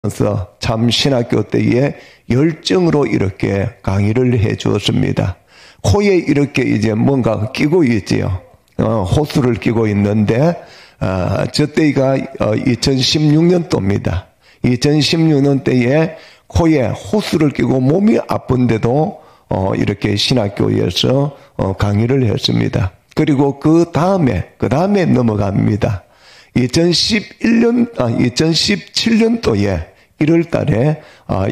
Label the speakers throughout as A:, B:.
A: 그래서 참 신학교 때에 열정으로 이렇게 강의를 해 주었습니다. 코에 이렇게 이제 뭔가 끼고 있지요. 호수를 끼고 있는데, 저 때가 2016년도입니다. 2016년 때에 코에 호수를 끼고 몸이 아픈데도 이렇게 신학교에서 강의를 했습니다. 그리고 그 다음에 넘어갑니다. 2017년도에 1월 달에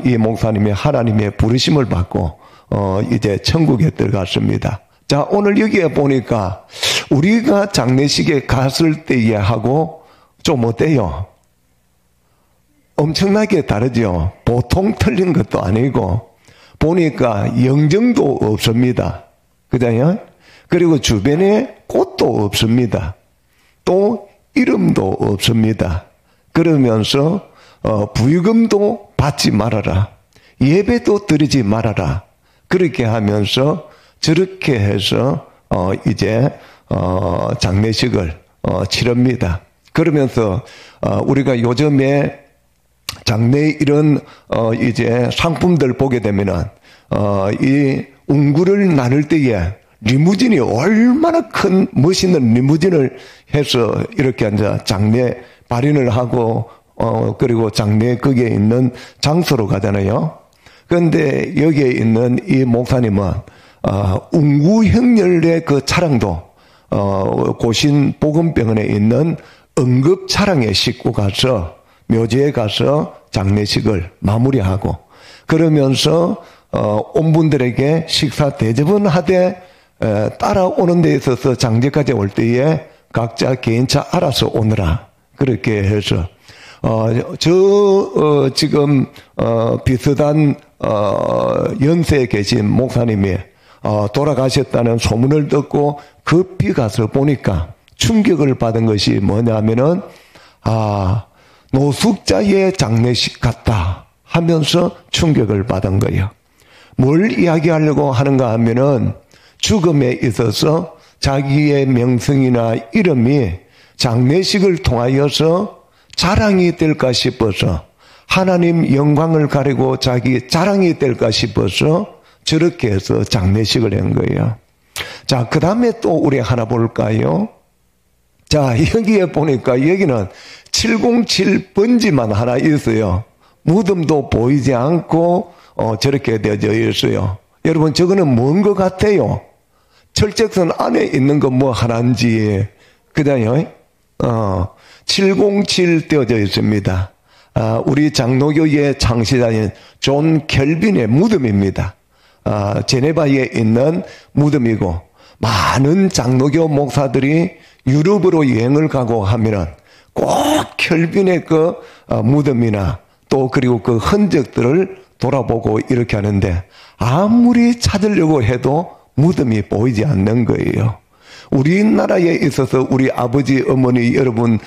A: 이 목사님이 하나님의 부르심을 받고 이제 천국에 들어갔습니다. 자, 오늘 여기에 보니까 우리가 장례식에 갔을 때에 하고 좀 어때요? 엄청나게 다르죠. 보통 틀린 것도 아니고 보니까 영정도 없습니다. 그잖아요? 그리고 주변에 꽃도 없습니다. 또 이름도 없습니다. 그러면서 부의금도 받지 말아라. 예배도 드리지 말아라. 그렇게 하면서 저렇게 해서 이제 장례식을 치릅니다. 그러면서 우리가 요즘에 장례 이런 이제 상품들 보게 되면은 이 운구를 나눌 때에 리무진이 얼마나 큰 멋있는 리무진을 해서 이렇게 이제 장례 발인을 하고 그리고 장례 거기에 있는 장소로 가잖아요. 그런데 여기에 있는 이 목사님은 운구 형렬의 그 차량도 고신 복음병원에 있는 응급 차량에 싣고 가서 묘지에 가서 장례식을 마무리하고 그러면서 온 분들에게 식사 대접은 하되 따라오는 데 있어서 장제까지 올 때에 각자 개인차 알아서 오느라 그렇게 해서 지금 비슷한 연세에 계신 목사님이 돌아가셨다는 소문을 듣고 급히 가서 보니까 충격을 받은 것이 뭐냐면은 노숙자의 장례식 같다 하면서 충격을 받은 거예요. 뭘 이야기하려고 하는가 하면은 죽음에 있어서 자기의 명성이나 이름이 장례식을 통하여서 자랑이 될까 싶어서 하나님 영광을 가리고 자기 자랑이 될까 싶어서 저렇게 해서 장례식을 한 거예요. 자, 그 다음에 또 우리 하나 볼까요? 자, 여기에 보니까 여기는 707번지만 하나 있어요. 무덤도 보이지 않고 저렇게 되어져 있어요. 여러분, 저거는 뭔 것 같아요? 철책선 안에 있는 거 뭐 하나인지, 그다요? 707 되어져 있습니다. 우리 장로교의 창시자인 존 켈빈의 무덤입니다. 제네바에 있는 무덤이고, 많은 장로교 목사들이 유럽으로 여행을 가고 하면은 꼭 켈빈의 그 무덤이나 또 그리고 그 흔적들을 돌아보고 이렇게 하는데 아무리 찾으려고 해도 무덤이 보이지 않는 거예요. 우리나라에 있어서 우리 아버지, 어머니, 여러분,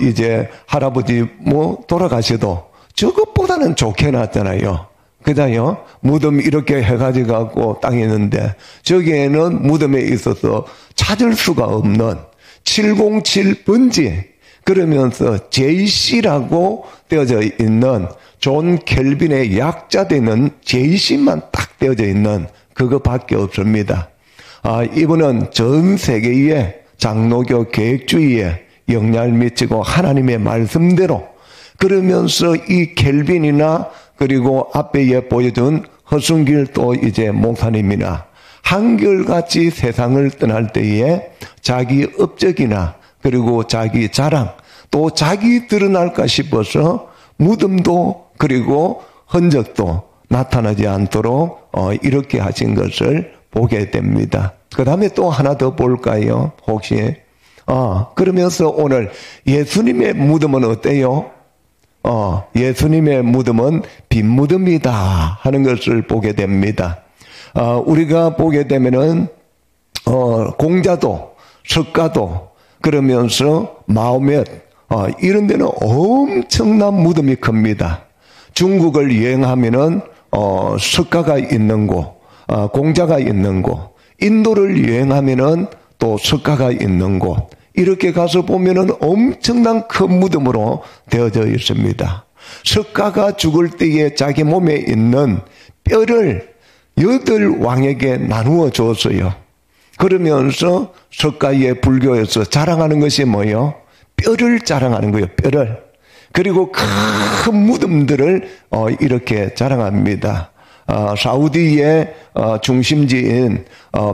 A: 이제 할아버지 뭐 돌아가셔도 저것보다는 좋게 놨잖아요. 그다요? 무덤 이렇게 해가지고 갖고 땅에 있는데 저기에는 무덤에 있어서 찾을 수가 없는 707번지 그러면서 JC라고 되어져 있는 존 켈빈의 약자 되는 JC만 딱 되어져 있는 그거밖에 없습니다. 이분은 전 세계의 장로교 계획주의에 영향을 미치고 하나님의 말씀대로 그러면서 이 켈빈이나 그리고 앞에 보여준 허순길 또 이제 목사님이나 한결같이 세상을 떠날 때에 자기 업적이나 그리고 자기 자랑 또 자기 드러날까 싶어서 무덤도 그리고 흔적도 나타나지 않도록 이렇게 하신 것을 보게 됩니다. 그 다음에 또 하나 더 볼까요? 혹시 그러면서 오늘 예수님의 무덤은 어때요? 예수님의 무덤은 빈 무덤이다 하는 것을 보게 됩니다. 우리가 보게 되면은 공자도 석가도 그러면서 마호멧 이런 데는 엄청난 무덤이 큽니다. 중국을 여행하면은 석가가 있는 곳, 공자가 있는 곳, 인도를 여행하면은 또 석가가 있는 곳, 이렇게 가서 보면은 엄청난 큰 무덤으로 되어져 있습니다. 석가가 죽을 때에 자기 몸에 있는 뼈를 8왕에게 나누어 줬어요. 그러면서 석가의 불교에서 자랑하는 것이 뭐예요? 뼈를 자랑하는 거예요. 뼈를. 그리고 큰 무덤들을 이렇게 자랑합니다. 사우디의 중심지인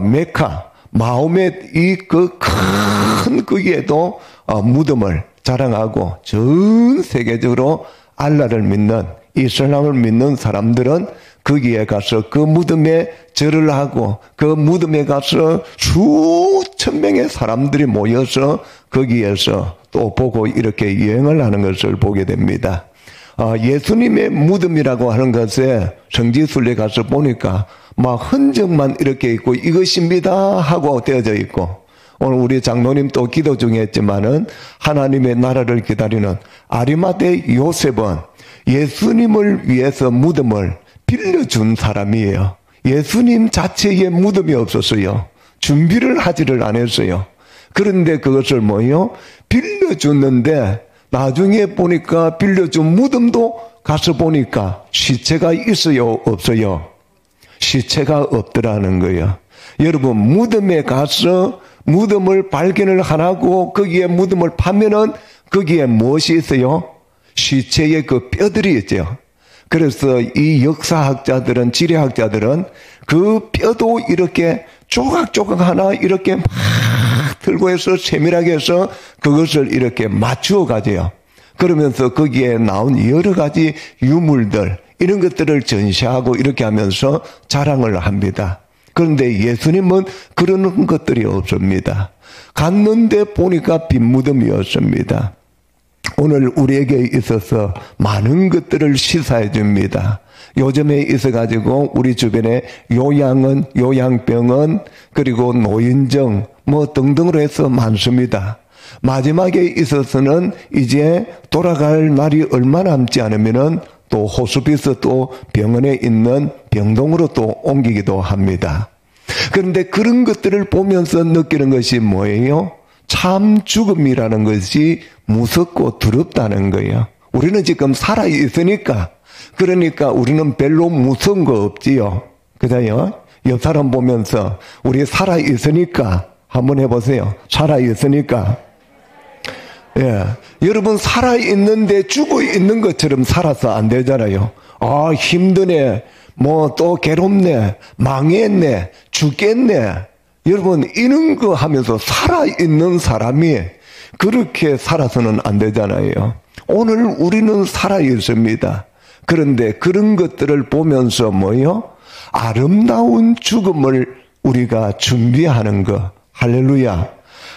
A: 메카, 마호멧 이 그 큰 거기에도 무덤을 자랑하고 전 세계적으로 알라를 믿는 이슬람을 믿는 사람들은 거기에 가서 그 무덤에 절을 하고 그 무덤에 가서 수천 명의 사람들이 모여서 거기에서 또 보고 이렇게 여행을 하는 것을 보게 됩니다. 예수님의 무덤이라고 하는 것에 성지순례 가서 보니까 막 흔적만 이렇게 있고 이것입니다 하고 되어져 있고, 오늘 우리 장로님 또 기도 중에 했지만은 하나님의 나라를 기다리는 아리마대 요셉은 예수님을 위해서 무덤을 빌려준 사람이에요. 예수님 자체의 무덤이 없었어요. 준비를 하지를 않았어요. 그런데 그것을 뭐예요? 빌려줬는데 나중에 보니까 빌려준 무덤도 가서 보니까 시체가 있어요? 없어요? 시체가 없더라는 거예요. 여러분, 무덤에 가서 무덤을 발견을 하고 거기에 무덤을 파면은 거기에 무엇이 있어요? 시체의 그 뼈들이 있죠. 그래서 이 역사학자들은, 지리학자들은 그 뼈도 이렇게 조각조각 하나 이렇게 막 들고 해서 세밀하게 해서 그것을 이렇게 맞추어 가져요. 그러면서 거기에 나온 여러 가지 유물들, 이런 것들을 전시하고 이렇게 하면서 자랑을 합니다. 그런데 예수님은 그런 것들이 없습니다. 갔는데 보니까 빈 무덤이었습니다. 오늘 우리에게 있어서 많은 것들을 시사해 줍니다. 요즘에 있어가지고 우리 주변에 요양병원, 그리고 노인정, 뭐 등등으로 해서 많습니다. 마지막에 있어서는 이제 돌아갈 날이 얼마 남지 않으면은 또 호스피스 또 병원에 있는 병동으로 또 옮기기도 합니다. 그런데 그런 것들을 보면서 느끼는 것이 뭐예요? 참 죽음이라는 것이 무섭고 두렵다는 거예요. 우리는 지금 살아있으니까, 그러니까 우리는 별로 무서운 거 없지요. 그죠? 옆 사람 보면서 우리 살아있으니까 한번 해보세요. 살아있으니까. 예. 여러분, 살아있는데 죽어 있는 것처럼 살아서 안 되잖아요. 아, 힘드네. 뭐 또 괴롭네. 망했네. 죽겠네. 여러분, 이런 거 하면서 살아있는 사람이 그렇게 살아서는 안 되잖아요. 오늘 우리는 살아있습니다. 그런데 그런 것들을 보면서 뭐요? 아름다운 죽음을 우리가 준비하는 거. 할렐루야.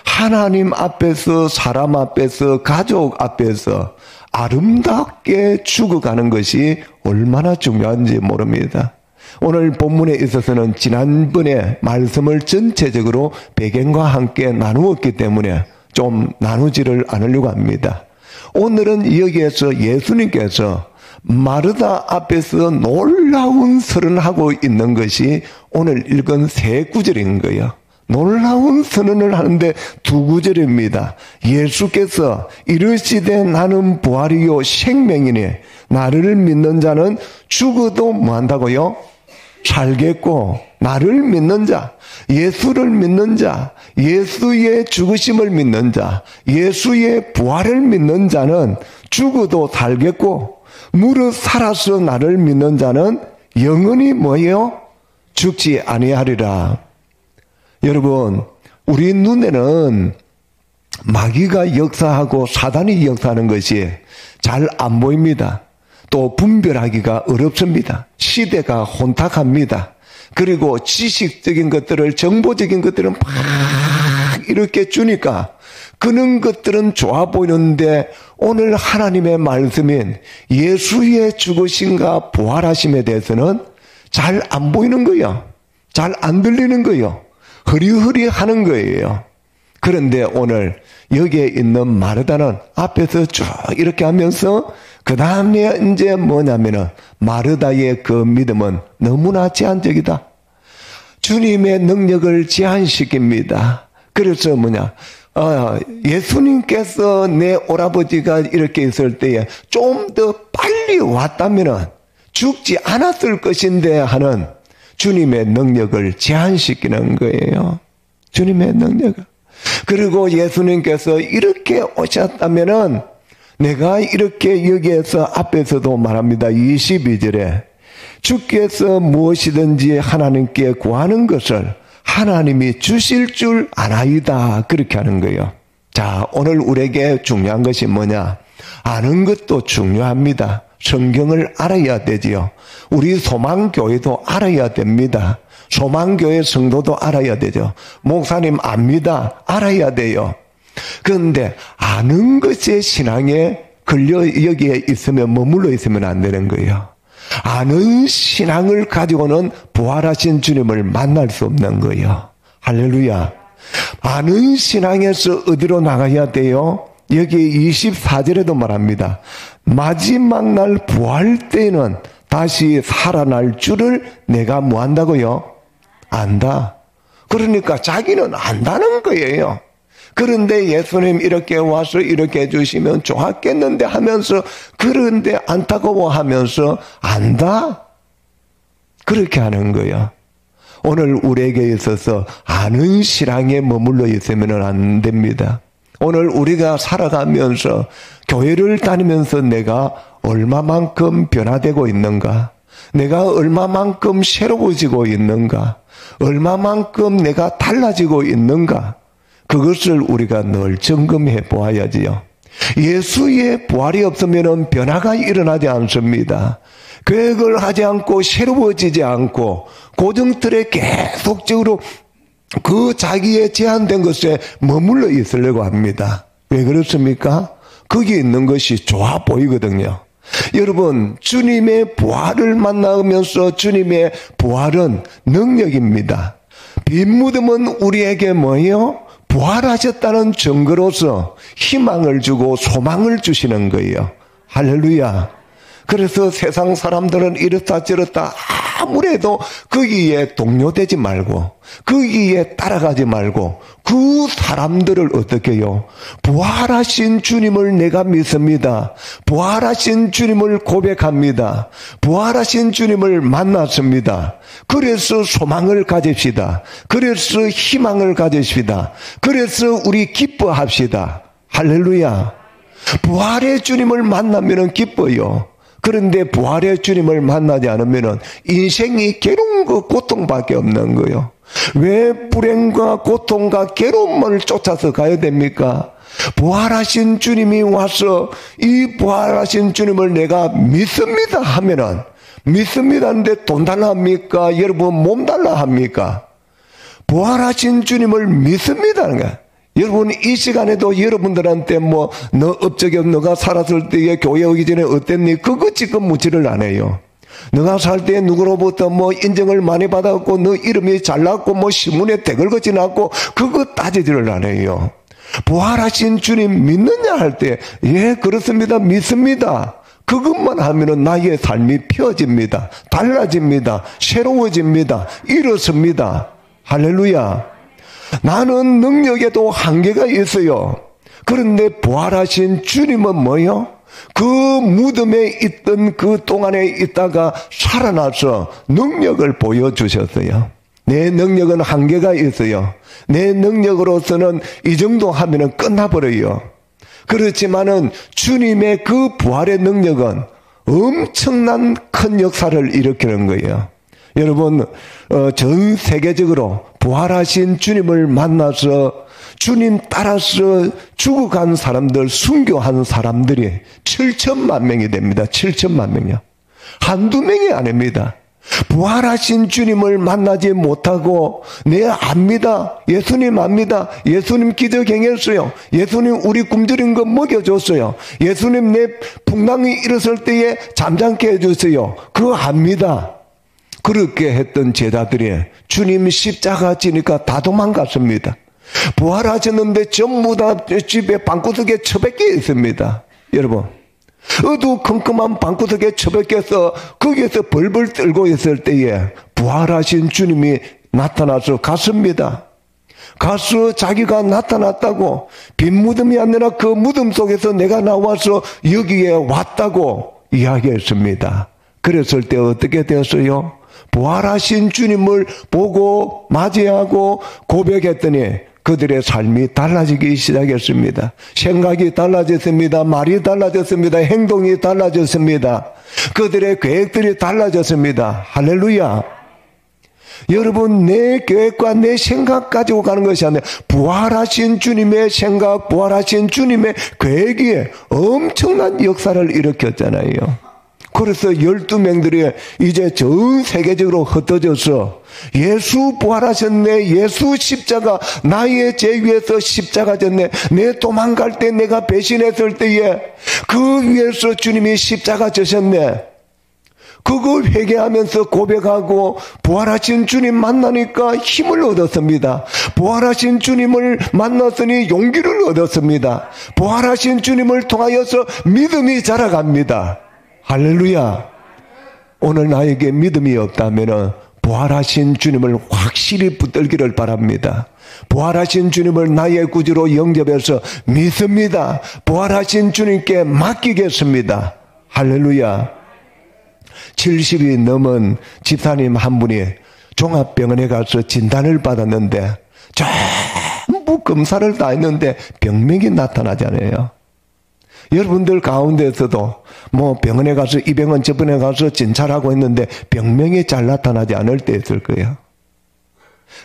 A: 하나님 앞에서, 사람 앞에서, 가족 앞에서 아름답게 죽어가는 것이 얼마나 중요한지 모릅니다. 오늘 본문에 있어서는 지난번에 말씀을 전체적으로 배경과 함께 나누었기 때문에 좀 나누지를 않으려고 합니다. 오늘은 여기에서 예수님께서 마르다 앞에서 놀라운 설을 하고 있는 것이 오늘 읽은 세 구절인 거예요. 놀라운 선언을 하는데 두 구절입니다. 예수께서 이르시되 나는 부활이요 생명이니 나를 믿는 자는 죽어도 뭐한다고요? 살겠고, 나를 믿는 자, 예수를 믿는 자, 예수의 죽으심을 믿는 자, 예수의 부활을 믿는 자는 죽어도 살겠고, 무릇 살아서 나를 믿는 자는 영원히 뭐예요? 죽지 아니하리라. 여러분, 우리 눈에는 마귀가 역사하고 사단이 역사하는 것이 잘 안 보입니다. 또 분별하기가 어렵습니다. 시대가 혼탁합니다. 그리고 지식적인 것들을, 정보적인 것들은 막 이렇게 주니까 그런 것들은 좋아 보이는데 오늘 하나님의 말씀인 예수의 죽으심과 부활하심에 대해서는 잘 안 보이는 거예요. 잘 안 들리는 거예요. 흐리흐리 하는 거예요. 그런데 오늘 여기에 있는 마르다는 앞에서 쭉 이렇게 하면서 그 다음에 이제 뭐냐면은 마르다의 그 믿음은 너무나 제한적이다. 주님의 능력을 제한시킵니다. 그래서 뭐냐? 예수님께서 내 오라버지가 이렇게 있을 때에 좀 더 빨리 왔다면 죽지 않았을 것인데 하는 주님의 능력을 제한시키는 거예요. 주님의 능력을. 그리고 예수님께서 이렇게 오셨다면은 내가 이렇게 여기에서 앞에서도 말합니다. 22절에 주께서 무엇이든지 하나님께 구하는 것을 하나님이 주실 줄 아나이다. 그렇게 하는 거예요. 자, 오늘 우리에게 중요한 것이 뭐냐? 아는 것도 중요합니다. 성경을 알아야 되지요. 우리 소망교회도 알아야 됩니다. 소망교회 성도도 알아야 되죠. 목사님 압니다. 알아야 돼요. 그런데 아는 것의 신앙에 걸려 여기에 있으면 머물러 있으면 안 되는 거예요. 아는 신앙을 가지고는 부활하신 주님을 만날 수 없는 거예요. 할렐루야. 아는 신앙에서 어디로 나가야 돼요? 여기 24절에도 말합니다. 마지막 날 부활 때는 다시 살아날 줄을 내가 뭐 한다고요? 안다. 그러니까 자기는 안다는 거예요. 그런데 예수님 이렇게 와서 이렇게 해주시면 좋았겠는데 하면서 그런데 안타까워하면서 안다? 그렇게 하는 거예요. 오늘 우리에게 있어서 아는 신앙에 머물러 있으면 안 됩니다. 오늘 우리가 살아가면서 교회를 다니면서 내가 얼마만큼 변화되고 있는가? 내가 얼마만큼 새로워지고 있는가? 얼마만큼 내가 달라지고 있는가? 그것을 우리가 늘 점검해 보아야지요. 예수의 부활이 없으면 변화가 일어나지 않습니다. 계획을 하지 않고 새로워지지 않고 고정틀에 계속적으로 그 자기의 제한된 것에 머물러 있으려고 합니다. 왜 그렇습니까? 거기 있는 것이 좋아 보이거든요. 여러분, 주님의 부활을 만나면서 주님의 부활은 능력입니다. 빈 무덤은 우리에게 뭐예요? 부활하셨다는 증거로서 희망을 주고 소망을 주시는 거예요. 할렐루야. 그래서 세상 사람들은 이렇다 저렇다 아무래도 거기에 동요되지 말고 거기에 따라가지 말고 그 사람들을 어떻게 해요? 부활하신 주님을 내가 믿습니다. 부활하신 주님을 고백합니다. 부활하신 주님을 만났습니다. 그래서 소망을 가집시다. 그래서 희망을 가집시다. 그래서 우리 기뻐합시다. 할렐루야. 부활의 주님을 만나면 기뻐요. 그런데 부활의 주님을 만나지 않으면 인생이 괴로운 거 고통밖에 없는 거예요. 왜 불행과 고통과 괴로움을 쫓아서 가야 됩니까? 부활하신 주님이 와서 이 부활하신 주님을 내가 믿습니다 하면은 믿습니다 하는데 돈 달라 합니까? 여러분 몸 달라 합니까? 부활하신 주님을 믿습니다 하는 거야. 여러분 이 시간에도 여러분들한테 뭐 너 업적이 너가 살았을 때에 교회 오기 전에 어땠니? 그거 지금 묻지를 안 해요. 너가 살 때 누구로부터 뭐 인정을 많이 받았고 너 이름이 잘났고 뭐 신문에 대걸거 지났고 그거 따지지를 안 해요. 부활하신 주님 믿느냐 할 때 예 그렇습니다 믿습니다. 그것만 하면은 나의 삶이 펴집니다. 달라집니다. 새로워집니다. 일어섭니다. 할렐루야. 나는 능력에도 한계가 있어요. 그런데 부활하신 주님은 뭐요? 그 무덤에 있던 그 동안에 있다가 살아나서 능력을 보여주셨어요. 내 능력은 한계가 있어요. 내 능력으로서는 이 정도 하면은 끝나버려요. 그렇지만은 주님의 그 부활의 능력은 엄청난 큰 역사를 일으키는 거예요. 여러분, 전 세계적으로 부활하신 주님을 만나서 주님 따라서 죽어간 사람들, 순교한 사람들이 7천만 명이 됩니다. 7천만 명이요. 한두 명이 아닙니다. 부활하신 주님을 만나지 못하고 내 압니다. 예수님 압니다. 예수님 기적 행했어요. 예수님 우리 굶주린 거 먹여줬어요. 예수님 내 풍랑이 일었을 때에 잠잠케 해줬어요. 그거 압니다. 그렇게 했던 제자들이 주님 십자가 지니까 다 도망갔습니다. 부활하셨는데 전부 다 집에 방구석에 처박혀 있습니다. 여러분 어두컴컴한 방구석에 처박혀서 거기에서 벌벌 떨고 있을 때에 부활하신 주님이 나타나서 갔습니다. 가서 자기가 나타났다고, 빈 무덤이 아니라 그 무덤 속에서 내가 나와서 여기에 왔다고 이야기했습니다. 그랬을 때 어떻게 되었어요? 부활하신 주님을 보고 맞이하고 고백했더니 그들의 삶이 달라지기 시작했습니다. 생각이 달라졌습니다. 말이 달라졌습니다. 행동이 달라졌습니다. 그들의 계획들이 달라졌습니다. 할렐루야. 여러분, 내 계획과 내 생각 가지고 가는 것이 아니라 부활하신 주님의 생각, 부활하신 주님의 계획이 엄청난 역사를 일으켰잖아요. 그래서 12명들이 이제 전 세계적으로 흩어져서 예수 부활하셨네, 예수 십자가, 나의 죄 위에서 십자가 졌네, 내 도망갈 때 내가 배신했을 때에 그 위에서 주님이 십자가 지셨네, 그거 회개하면서 고백하고 부활하신 주님 만나니까 힘을 얻었습니다. 부활하신 주님을 만났으니 용기를 얻었습니다. 부활하신 주님을 통하여서 믿음이 자라갑니다. 할렐루야. 오늘 나에게 믿음이 없다면 부활하신 주님을 확실히 붙들기를 바랍니다. 부활하신 주님을 나의 구주로 영접해서 믿습니다. 부활하신 주님께 맡기겠습니다. 할렐루야. 70이 넘은 집사님 한 분이 종합병원에 가서 진단을 받았는데 전부 검사를 다 했는데 병명이 나타나지 않아요. 여러분들 가운데서도 뭐 병원에 가서 이 병원 저 병원에 가서 진찰하고 했는데 병명이 잘 나타나지 않을 때 있을 거예요.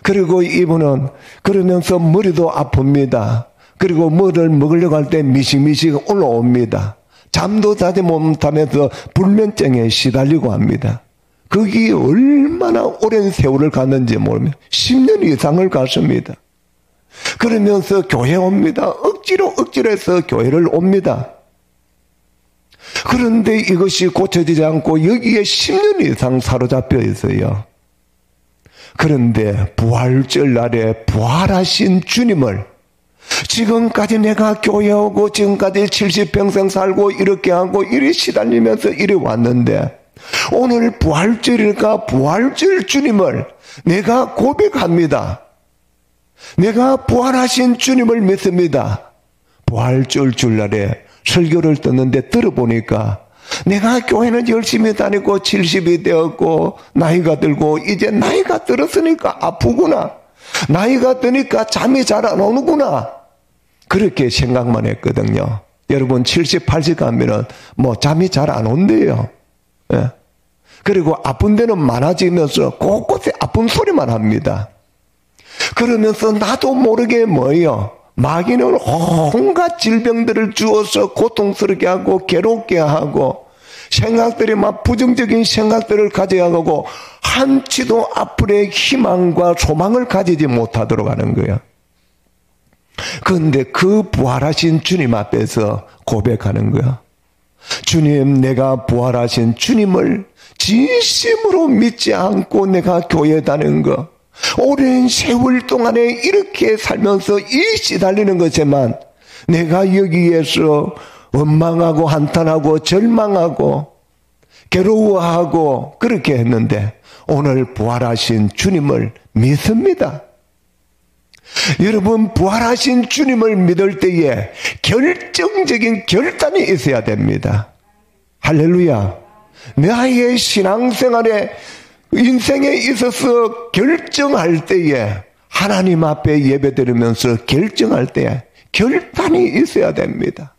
A: 그리고 이분은 그러면서 머리도 아픕니다. 그리고 뭐를 먹으려고 할 때 미식미식 올라옵니다. 잠도 자지 못하면서 불면증에 시달리고 합니다. 거기 얼마나 오랜 세월을 갔는지 모르면 10년 이상을 갔습니다. 그러면서 교회 옵니다. 억지로 해서 교회를 옵니다. 그런데 이것이 고쳐지지 않고 여기에 10년 이상 사로잡혀 있어요. 그런데 부활절 날에 부활하신 주님을, 지금까지 내가 교회 오고 지금까지 70평생 살고 이렇게 하고 이리 시달리면서 이리 왔는데 오늘 부활절일까, 부활절 주님을 내가 고백합니다. 내가 부활하신 주님을 믿습니다. 부활절 주일날에 설교를 듣는데 들어보니까 내가 교회는 열심히 다니고 70이 되었고 나이가 들고 이제 나이가 들었으니까 아프구나, 나이가 드니까 잠이 잘 안 오는구나, 그렇게 생각만 했거든요. 여러분 70, 80 가면은 뭐 잠이 잘 안 온대요. 예. 그리고 아픈 데는 많아지면서 곳곳에 아픈 소리만 합니다. 그러면서 나도 모르게 뭐예요, 마귀는 온갖 질병들을 주어서 고통스럽게 하고 괴롭게 하고 생각들이 막 부정적인 생각들을 가져야 하고 한치도 앞으로의 희망과 소망을 가지지 못하도록 하는 거예요. 그런데 그 부활하신 주님 앞에서 고백하는 거예요. 주님, 내가 부활하신 주님을 진심으로 믿지 않고 내가 교회 다니는 거, 오랜 세월 동안에 이렇게 살면서 이 시달리는 것에만 내가 여기에서 원망하고 한탄하고 절망하고 괴로워하고 그렇게 했는데 오늘 부활하신 주님을 믿습니다. 여러분, 부활하신 주님을 믿을 때에 결정적인 결단이 있어야 됩니다. 할렐루야. 나의 신앙생활에 인생에 있어서 결정할 때에, 하나님 앞에 예배드리면서 결정할 때에 결단이 있어야 됩니다.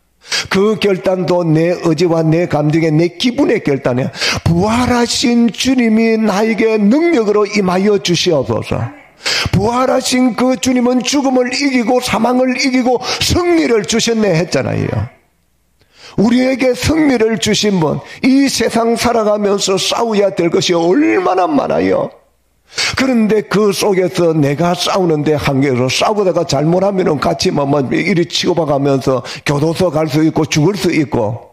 A: 그 결단도 내 의지와 내 감정의 내 기분의 결단이야. 부활하신 주님이 나에게 능력으로 임하여 주시옵소서. 부활하신 그 주님은 죽음을 이기고 사망을 이기고 승리를 주셨네 했잖아요. 우리에게 승리를 주신 분, 이 세상 살아가면서 싸워야 될 것이 얼마나 많아요. 그런데 그 속에서 내가 싸우는데 한계로 싸우다가 잘못하면 같이 이리 치고박으면서 교도소 갈 수 있고 죽을 수 있고,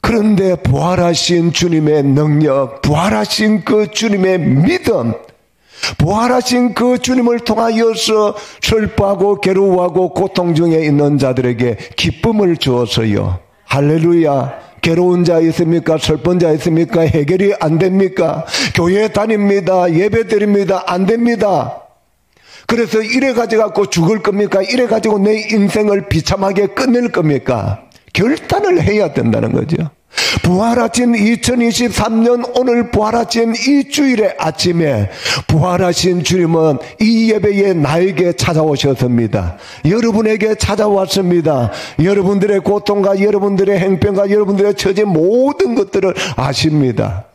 A: 그런데 부활하신 주님의 능력, 부활하신 그 주님의 믿음, 부활하신 그 주님을 통하여서 슬퍼하고 괴로워하고 고통 중에 있는 자들에게 기쁨을 주어서요. 할렐루야. 괴로운 자 있습니까? 슬픈 자 있습니까? 해결이 안 됩니까? 교회 다닙니다. 예배 드립니다. 안 됩니다. 그래서 이래 가지고 죽을 겁니까? 이래 가지고 내 인생을 비참하게 끝낼 겁니까? 결단을 해야 된다는 거죠. 부활하신 2023년 오늘 부활하신 이 주일의 아침에 부활하신 주님은 이 예배에 나에게 찾아오셨습니다. 여러분에게 찾아왔습니다. 여러분들의 고통과 여러분들의 행편과 여러분들의 처지 모든 것들을 아십니다.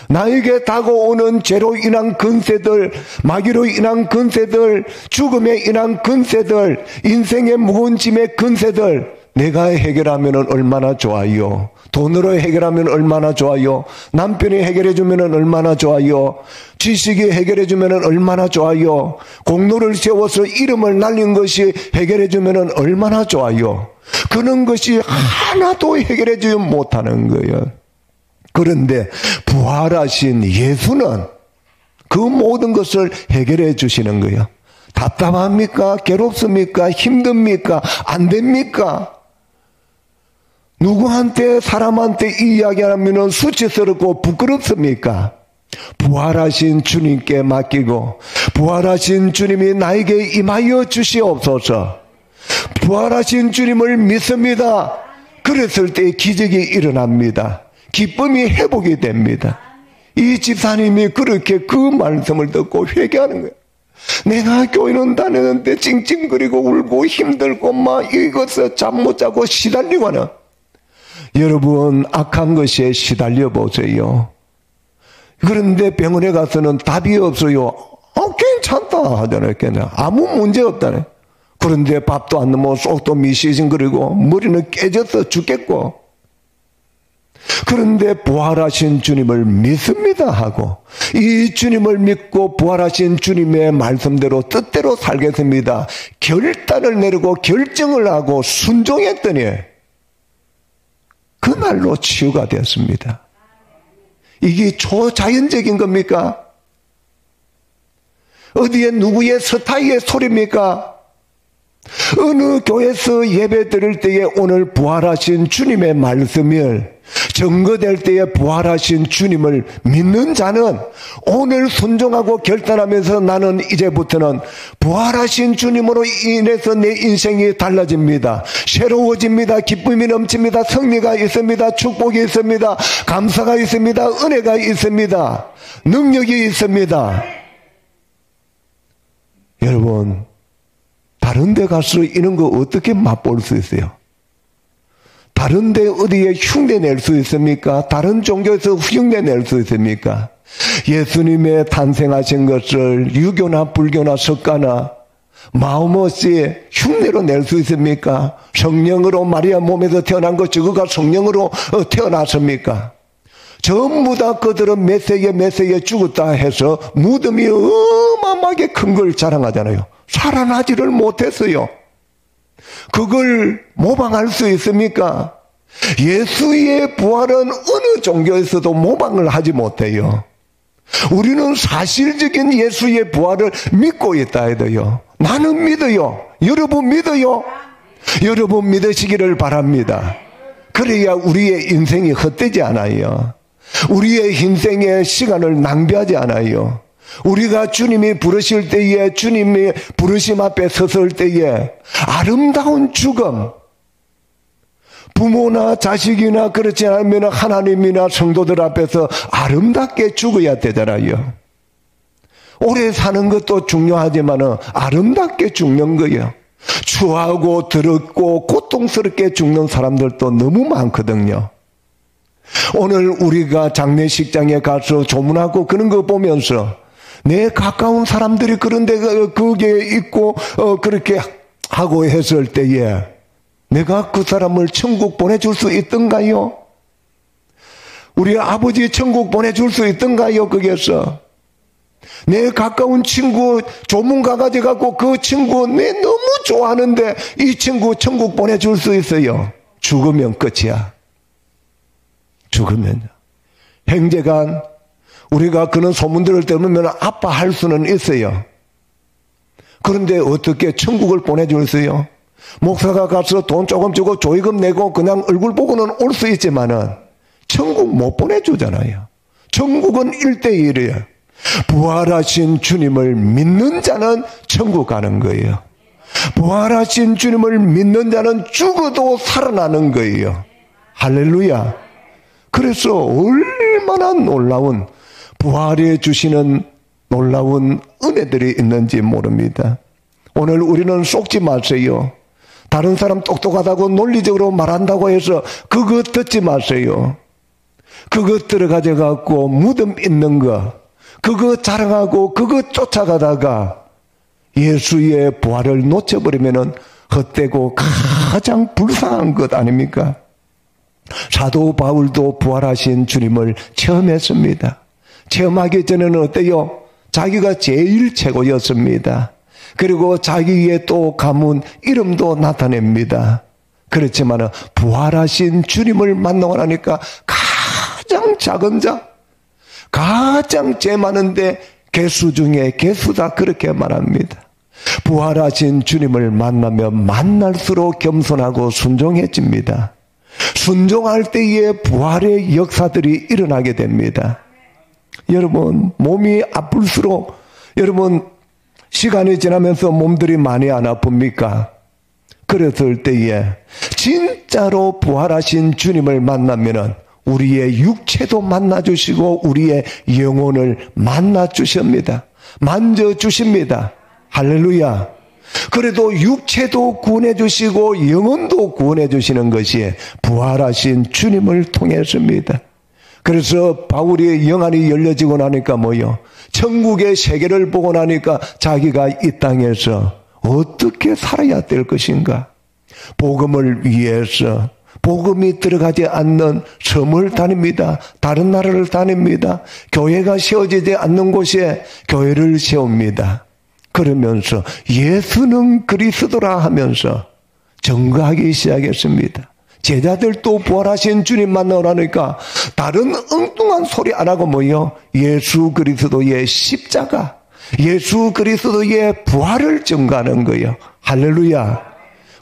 A: 나에게 다가오는 죄로 인한 근세들, 마귀로 인한 근세들, 죽음에 인한 근세들, 인생의 무거운 짐의 근세들 내가 해결하면 얼마나 좋아요. 돈으로 해결하면 얼마나 좋아요. 남편이 해결해주면 얼마나 좋아요. 지식이 해결해주면 얼마나 좋아요. 공로를 세워서 이름을 날린 것이 해결해주면 얼마나 좋아요. 그런 것이 하나도 해결해주지 못하는 거예요. 그런데 부활하신 예수는 그 모든 것을 해결해 주시는 거예요. 답답합니까? 괴롭습니까? 힘듭니까? 안 됩니까? 누구한테 사람한테 이 이야기하면 수치스럽고 부끄럽습니까? 부활하신 주님께 맡기고 부활하신 주님이 나에게 임하여 주시옵소서. 부활하신 주님을 믿습니다. 그랬을 때 기적이 일어납니다. 기쁨이 회복이 됩니다. 이 집사님이 그렇게 그 말씀을 듣고 회개하는 거예요. 내가 교회는 다니는데 찡찡거리고 울고 힘들고 막 이것을 잠 못 자고 시달리고 하는, 여러분 악한 것에 시달려 보세요. 그런데 병원에 가서는 답이 없어요. 괜찮다 하잖아요. 그냥 아무 문제 없다네. 그런데 밥도 안 먹고 속도 미시신거리고 머리는 깨져서 죽겠고, 그런데 부활하신 주님을 믿습니다 하고 이 주님을 믿고 부활하신 주님의 말씀대로 뜻대로 살겠습니다 결단을 내리고 결정을 하고 순종했더니 그날로 치유가 되었습니다. 이게 초자연적인 겁니까? 어디에 누구의 스타일의 소리입니까? 어느 교회에서 예배 드릴 때에 오늘 부활하신 주님의 말씀을 증거될 때에 부활하신 주님을 믿는 자는 오늘 순종하고 결단하면서 나는 이제부터는 부활하신 주님으로 인해서 내 인생이 달라집니다. 새로워집니다. 기쁨이 넘칩니다. 승리가 있습니다. 축복이 있습니다. 감사가 있습니다. 은혜가 있습니다. 능력이 있습니다. 여러분, 다른 데 가서 이런 거 어떻게 맛볼 수 있어요? 다른 데 어디에 흉내 낼 수 있습니까? 다른 종교에서 흉내 낼 수 있습니까? 예수님의 탄생하신 것을 유교나 불교나 석가나 마음없이 흉내로 낼 수 있습니까? 성령으로 마리아 몸에서 태어난 것 저거가 성령으로 태어났습니까? 전부 다 그들은 몇 세에 죽었다 해서 무덤이 어마어마하게 큰 걸 자랑하잖아요. 살아나지를 못했어요. 그걸 모방할 수 있습니까? 예수의 부활은 어느 종교에서도 모방을 하지 못해요. 우리는 사실적인 예수의 부활을 믿고 있다 해도요. 나는 믿어요. 여러분 믿어요? 여러분 믿으시기를 바랍니다. 그래야 우리의 인생이 헛되지 않아요. 우리의 인생의 시간을 낭비하지 않아요. 우리가 주님이 부르실 때에, 주님이 부르심 앞에 섰을 때에 아름다운 죽음, 부모나 자식이나 그렇지 않으면 하나님이나 성도들 앞에서 아름답게 죽어야 되잖아요. 오래 사는 것도 중요하지만 아름답게 죽는 거예요. 추하고 더럽고 고통스럽게 죽는 사람들도 너무 많거든요. 오늘 우리가 장례식장에 가서 조문하고 그런 거 보면서 내 가까운 사람들이 그런데 거기에 있고 그렇게 하고 했을 때에 내가 그 사람을 천국 보내줄 수 있던가요? 우리 아버지 천국 보내줄 수 있던가요? 거기에서 내 가까운 친구 조문 가가지고 그 친구 내 너무 좋아하는데 이 친구 천국 보내줄 수 있어요? 죽으면 끝이야. 죽으면. 행제간 우리가 그런 소문들을 들으면 아파할 수는 있어요. 그런데 어떻게 천국을 보내주세요? 목사가 가서 돈 조금 주고 조의금 내고 그냥 얼굴 보고는 올 수 있지만은 천국 못 보내주잖아요. 천국은 1:1이에요. 부활하신 주님을 믿는 자는 천국 가는 거예요. 부활하신 주님을 믿는 자는 죽어도 살아나는 거예요. 할렐루야. 그래서 얼마나 놀라운 부활해 주시는 놀라운 은혜들이 있는지 모릅니다. 오늘 우리는 속지 마세요. 다른 사람 똑똑하다고 논리적으로 말한다고 해서 그거 듣지 마세요. 그거 들어가져갖고 무덤 있는 거, 그거 자랑하고 그거 쫓아가다가 예수의 부활을 놓쳐버리면 헛되고 가장 불쌍한 것 아닙니까? 사도 바울도 부활하신 주님을 체험했습니다. 체험하기 전에는 어때요? 자기가 제일 최고였습니다. 그리고 자기의 또 가문 이름도 나타냅니다. 그렇지만 부활하신 주님을 만나고 나니까 가장 작은 자, 가장 죄 많은데 개수 중에 개수다 그렇게 말합니다. 부활하신 주님을 만나면 만날수록 겸손하고 순종해집니다. 순종할 때에 부활의 역사들이 일어나게 됩니다. 여러분, 몸이 아플수록 여러분 시간이 지나면서 몸들이 많이 안 아픕니까? 그랬을 때에 진짜로 부활하신 주님을 만나면은 우리의 육체도 만나주시고 우리의 영혼을 만나주십니다. 만져주십니다. 할렐루야. 그래도 육체도 구원해 주시고 영혼도 구원해 주시는 것이 부활하신 주님을 통해서입니다. 그래서 바울의 영안이 열려지고 나니까 뭐요? 천국의 세계를 보고 나니까 자기가 이 땅에서 어떻게 살아야 될 것인가? 복음을 위해서 복음이 들어가지 않는 섬을 다닙니다. 다른 나라를 다닙니다. 교회가 세워지지 않는 곳에 교회를 세웁니다. 그러면서 예수는 그리스도라 하면서 증거하기 시작했습니다. 제자들도 부활하신 주님 만나오라니까 다른 엉뚱한 소리 안 하고 뭐요? 예수 그리스도의 십자가, 예수 그리스도의 부활을 증거하는 거예요. 할렐루야.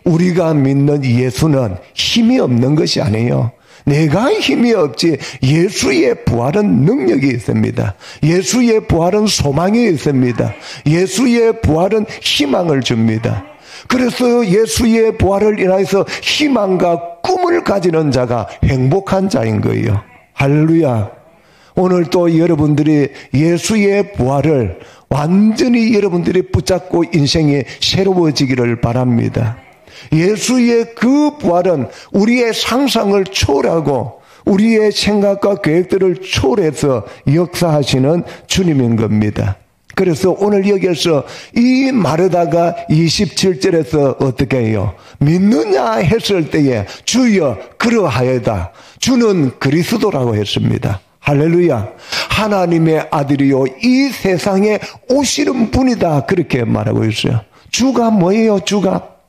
A: 우리가 믿는 예수는 힘이 없는 것이 아니에요. 내가 힘이 없지 예수의 부활은 능력이 있습니다. 예수의 부활은 소망이 있습니다. 예수의 부활은 희망을 줍니다. 그래서 예수의 부활을 인하여서 희망과 꿈을 가지는 자가 행복한 자인 거예요. 할렐루야. 오늘 또 여러분들이 예수의 부활을 완전히 여러분들이 붙잡고 인생이 새로워지기를 바랍니다. 예수의 그 부활은 우리의 상상을 초월하고 우리의 생각과 계획들을 초월해서 역사하시는 주님인 겁니다. 그래서 오늘 여기에서 이 마르다가 27절에서 어떻게 해요? 믿느냐 했을 때에 주여 그러하여다. 주는 그리스도라고 했습니다. 할렐루야. 하나님의 아들이요 이 세상에 오시는 분이다 그렇게 말하고 있어요. 주가 뭐예요? 주가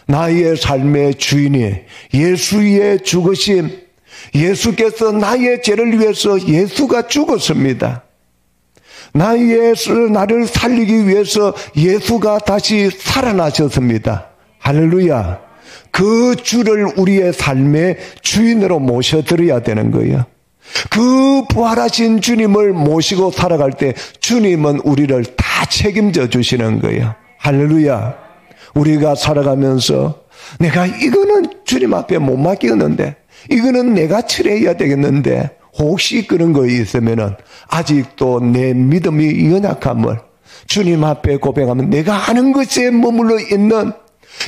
A: 나의 삶의 주인이 예수의 죽으심, 예수께서 나의 죄를 위해서 예수가 죽었습니다. 나를 살리기 위해서 예수가 다시 살아나셨습니다. 할렐루야. 그 주를 우리의 삶의 주인으로 모셔드려야 되는 거예요. 그 부활하신 주님을 모시고 살아갈 때 주님은 우리를 다 책임져 주시는 거예요. 할렐루야. 우리가 살아가면서 내가 이거는 주님 앞에 못 맡기겠는데 이거는 내가 처리해야 되겠는데 혹시 그런 거 있으면은 아직도 내 믿음이 연약함을 주님 앞에 고백하면 내가 아는 것에 머물러 있는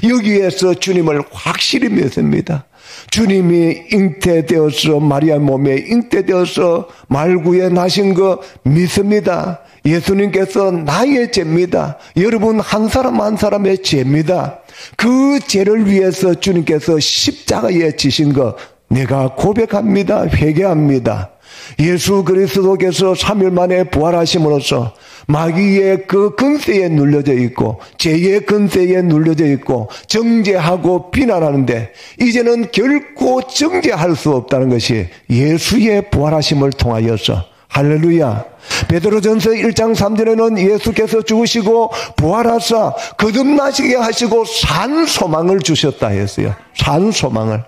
A: 여기에서 주님을 확실히 믿습니다. 주님이 잉태되어서 마리아 몸에 잉태되어서 말구에 나신 거 믿습니다. 예수님께서 나의 죄입니다. 여러분 한 사람 한 사람의 죄입니다. 그 죄를 위해서 주님께서 십자가에 지신 거 내가 고백합니다. 회개합니다. 예수 그리스도께서 3일 만에 부활하심으로써 마귀의 그 근세에 눌려져 있고 죄의 근세에 눌려져 있고 정죄하고 비난하는데 이제는 결코 정죄할 수 없다는 것이 예수의 부활하심을 통하여서 할렐루야. 베드로전서 1장 3절에는 예수께서 죽으시고 부활하사 거듭나시게 하시고 산 소망을 주셨다 했어요. 산 소망을.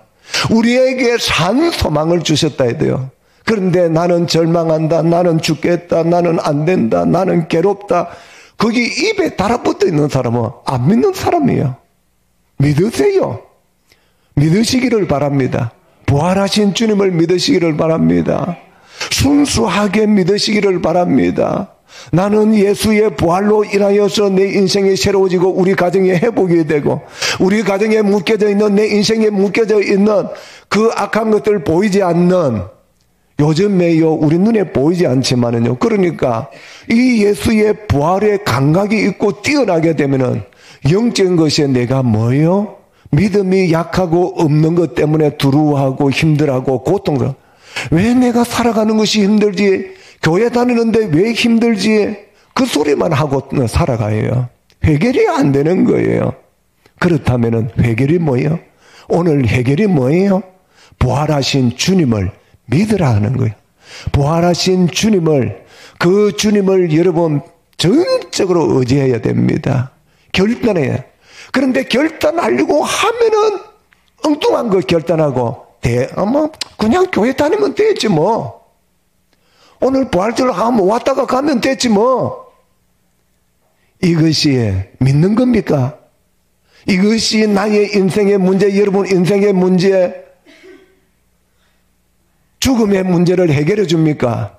A: 우리에게 산 소망을 주셨다 해도요. 그런데 나는 절망한다, 나는 죽겠다, 나는 안 된다, 나는 괴롭다. 거기 입에 달아붙어 있는 사람은 안 믿는 사람이에요. 믿으세요. 믿으시기를 바랍니다. 부활하신 주님을 믿으시기를 바랍니다. 순수하게 믿으시기를 바랍니다. 나는 예수의 부활로 인하여서 내 인생이 새로워지고 우리 가정이 회복이 되고 우리 가정에 묶여져 있는 내 인생에 묶여져 있는 그 악한 것들 보이지 않는 요즘에요 우리 눈에 보이지 않지만은요 그러니까 이 예수의 부활의 감각이 있고 뛰어나게 되면은 영적인 것에 내가 뭐예요? 믿음이 약하고 없는 것 때문에 두려워하고 힘들어하고 고통스러워. 왜 내가 살아가는 것이 힘들지? 교회 다니는데 왜 힘들지? 그 소리만 하고 살아가요. 해결이 안 되는 거예요. 그렇다면 해결이 뭐예요? 오늘 해결이 뭐예요? 부활하신 주님을 믿으라 하는 거예요. 부활하신 주님을, 그 주님을 여러분 전적으로 의지해야 됩니다. 결단해야. 그런데 결단하려고 하면은 엉뚱한 거 결단하고 그냥 교회 다니면 되지 뭐. 오늘 부활절 하면 왔다가 가면 되지 뭐. 이것이 믿는 겁니까? 이것이 나의 인생의 문제, 여러분 인생의 문제, 죽음의 문제를 해결해 줍니까?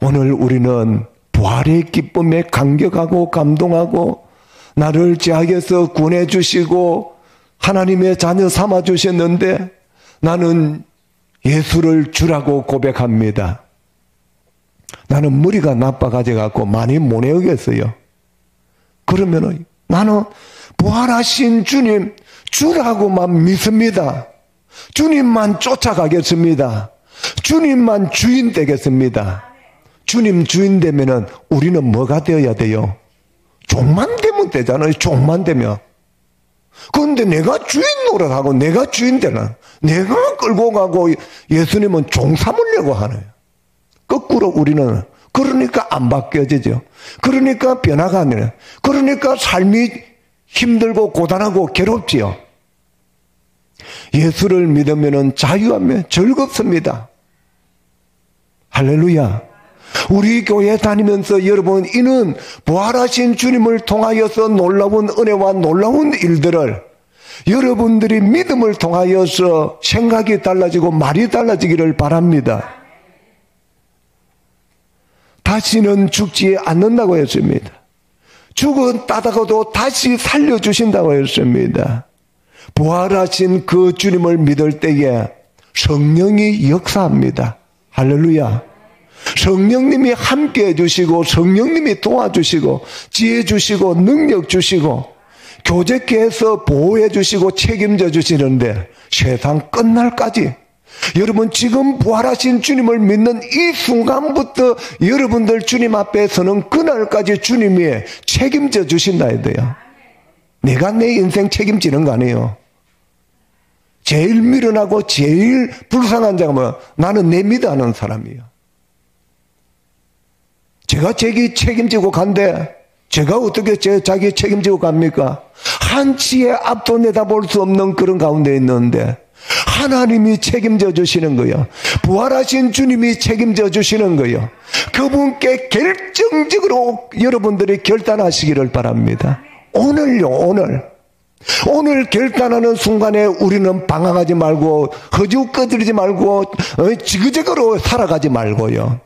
A: 오늘 우리는 부활의 기쁨에 감격하고 감동하고 나를 죄악에서 구원해 주시고 하나님의 자녀 삼아 주셨는데 나는 예수를 주라고 고백합니다. 나는 머리가 나빠가지고 많이 못 외우겠어요. 그러면은 나는 부활하신 주님 주라고만 믿습니다. 주님만 쫓아가겠습니다. 주님만 주인 되겠습니다. 주님 주인 되면은 우리는 뭐가 되어야 돼요? 종만 되면 되잖아요. 종만 되면. 그런데 내가 주인 노릇하고 내가 주인 되는, 내가 끌고 가고 예수님은 종 삼으려고 하네요. 거꾸로 우리는 그러니까 안 바뀌어지죠. 그러니까 변화가 안 되네. 그러니까 삶이 힘들고 고단하고 괴롭지요. 예수를 믿으면 자유하며 즐겁습니다. 할렐루야. 우리 교회 다니면서 여러분 이는 부활하신 주님을 통하여서 놀라운 은혜와 놀라운 일들을 여러분들이 믿음을 통하여서 생각이 달라지고 말이 달라지기를 바랍니다. 다시는 죽지 않는다고 했습니다. 죽었다가도 다시 살려주신다고 했습니다. 부활하신 그 주님을 믿을 때에 성령이 역사합니다. 할렐루야. 성령님이 함께 해주시고 성령님이 도와주시고 지혜 주시고 능력 주시고 교제케 해서 보호해 주시고 책임져 주시는데 세상 끝날까지 여러분 지금 부활하신 주님을 믿는 이 순간부터 여러분들 주님 앞에 서는 그날까지 주님이 책임져 주신다 해야 돼요. 내가 내 인생 책임지는 거 아니에요. 제일 미련하고 제일 불쌍한 자가 뭐야? 나는 내 믿어하는 사람이에요. 제가 자기 책임지고 간대. 제가 어떻게 자기 책임지고 갑니까? 한치의 앞도 내다볼 수 없는 그런 가운데 있는데 하나님이 책임져 주시는 거예요. 부활하신 주님이 책임져 주시는 거예요. 그분께 결정적으로 여러분들이 결단하시기를 바랍니다. 오늘요, 오늘 결단하는 순간에 우리는 방황하지 말고 허죽거리지 말고 지그재그로 살아가지 말고요.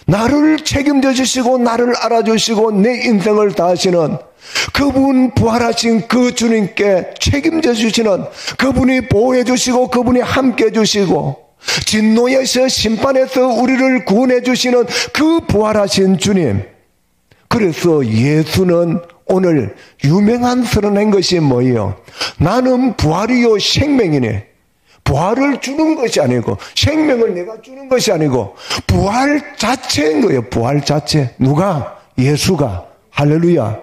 A: 나를 책임져 주시고 나를 알아주시고 내 인생을 다하시는 그분 부활하신 그 주님께 책임져 주시는 그분이 보호해 주시고 그분이 함께 해 주시고 진노에서 심판에서 우리를 구원해 주시는 그 부활하신 주님. 그래서 예수는 오늘 유명한 선언한 것이 뭐예요? 나는 부활이요 생명이네. 부활을 주는 것이 아니고 생명을 내가 주는 것이 아니고 부활 자체인 거예요. 부활 자체. 누가? 예수가. 할렐루야.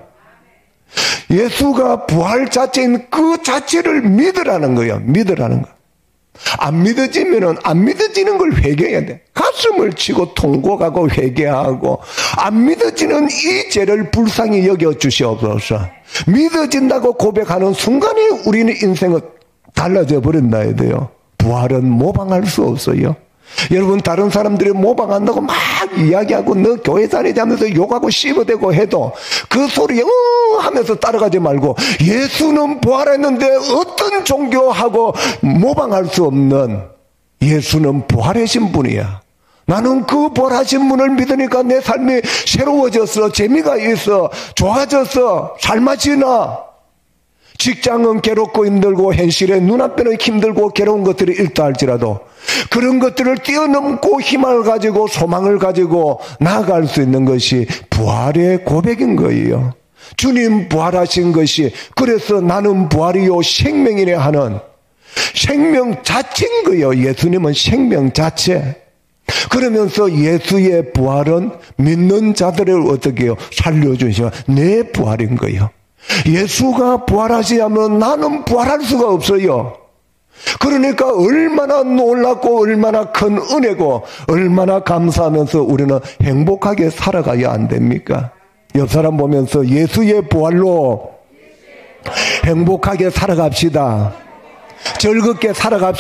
A: 예수가 부활 자체인 그 자체를 믿으라는 거예요. 믿으라는 거. 안 믿어지면은 안 믿어지는 걸 회개해야 돼. 가슴을 치고 통곡하고 회개하고 안 믿어지는 이 죄를 불쌍히 여겨 주시옵소서. 믿어진다고 고백하는 순간에 우리는 인생은 달라져 버린다 해야 돼요. 부활은 모방할 수 없어요. 여러분, 다른 사람들이 모방한다고 막 이야기하고 너 교회 다니지 하면서 욕하고 씹어대고 해도 그 소리에 하면서 따라가지 말고, 예수는 부활했는데 어떤 종교하고 모방할 수 없는 예수는 부활하신 분이야. 나는 그 부활하신 분을 믿으니까 내 삶이 새로워졌어, 재미가 있어, 좋아졌어, 삶아지 나. 직장은 괴롭고 힘들고 현실에 눈앞에는 힘들고 괴로운 것들이 있다 할지라도 그런 것들을 뛰어넘고 힘을 가지고 소망을 가지고 나아갈 수 있는 것이 부활의 고백인 거예요. 주님 부활하신 것이, 그래서 나는 부활이요 생명이네 하는 생명 자체인 거예요. 예수님은 생명 자체. 그러면서 예수의 부활은 믿는 자들을 어떻게 해요? 살려주시면 내 부활인 거예요. 예수가 부활하지 않으면 나는 부활할 수가 없어요. 그러니까 얼마나 놀랍고 얼마나 큰 은혜고 얼마나 감사하면서 우리는 행복하게 살아가야 안 됩니까? 옆 사람 보면서 예수의 부활로 행복하게 살아갑시다. 즐겁게 살아갑시다.